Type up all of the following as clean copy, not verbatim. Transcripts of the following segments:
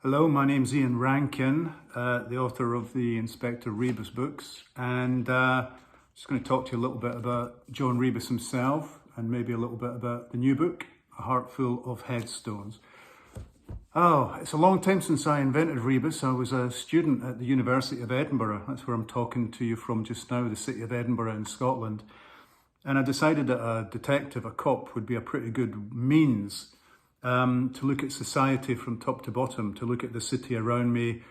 Hello, my name's Ian Rankin, the author of the Inspector Rebus books, and just going to talk to you a little bit about John Rebus himself and maybe a little bit about the new book, A Heart Full of Headstones. Oh, it's a long time since I invented Rebus. I was a student at the University of Edinburgh. That's where I'm talking to you from just now, the city of Edinburgh in Scotland. And I decided that a detective, a cop, would be a pretty good means to look at society from top to bottom, to look at the city around me,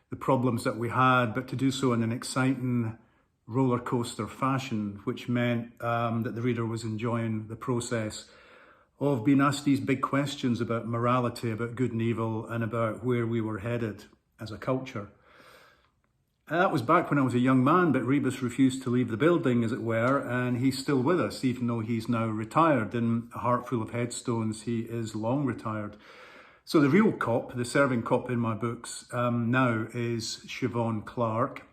the problems that we had, but to do so in an exciting roller coaster fashion, which meant that the reader was enjoying the process of being asked these big questions about morality, about good and evil, and about where we were headed as a culture. And that was back when I was a young man, but Rebus refused to leave the building, as it were, and he's still with us, even though he's now retired. In A Heart Full of Headstones, he is long retired. So the real cop, the serving cop in my books now is Siobhan Clarke,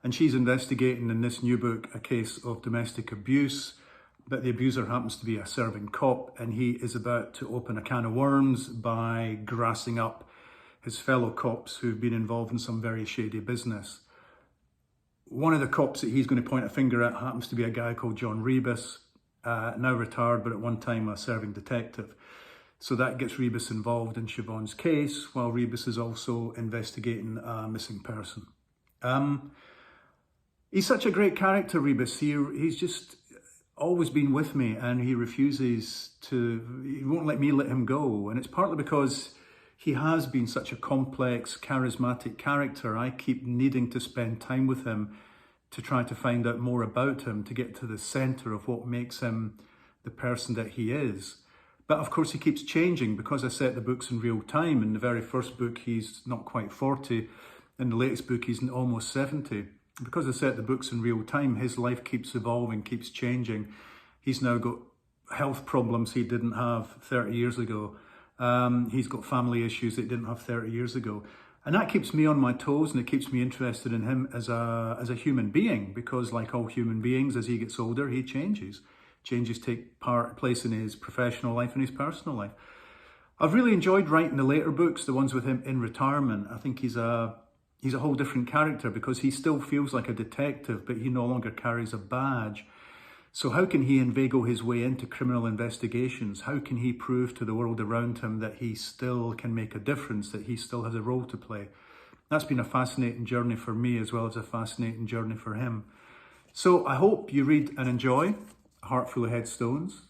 and she's investigating in this new book a case of domestic abuse, but the abuser happens to be a serving cop, and he is about to open a can of worms by grassing up his fellow cops who've been involved in some very shady business. One of the cops that he's going to point a finger at happens to be a guy called John Rebus, now retired, but at one time a serving detective. So that gets Rebus involved in Siobhan's case, while Rebus is also investigating a missing person. He's such a great character, Rebus. He's just always been with me, and he won't let me let him go. And it's partly because he has been such a complex, charismatic character. I keep needing to spend time with him to try to find out more about him, to get to the center of what makes him the person that he is. But of course, he keeps changing because I set the books in real time. In the very first book, he's not quite 40. In the latest book, he's almost 70. Because I set the books in real time, his life keeps evolving, keeps changing. He's now got health problems he didn't have 30 years ago. He's got family issues that he didn't have 30 years ago. And that keeps me on my toes, and it keeps me interested in him as a human being, because like all human beings, as he gets older, he changes. Changes take place in his professional life and his personal life. I've really enjoyed writing the later books, the ones with him in retirement. I think he's a whole different character because he still feels like a detective, but he no longer carries a badge. So how can he inveigle his way into criminal investigations? How can he prove to the world around him that he still can make a difference, that he still has a role to play? That's been a fascinating journey for me, as well as a fascinating journey for him. So I hope you read and enjoy A Heart Full of Headstones.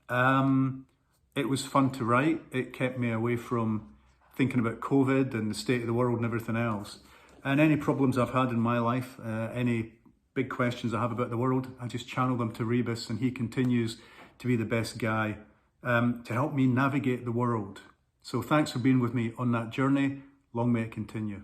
It was fun to write. It kept me away from thinking about COVID and the state of the world and everything else. And any problems I've had in my life, any big questions I have about the world, I just channel them to Rebus, and he continues to be the best guy to help me navigate the world. So thanks for being with me on that journey. Long may it continue.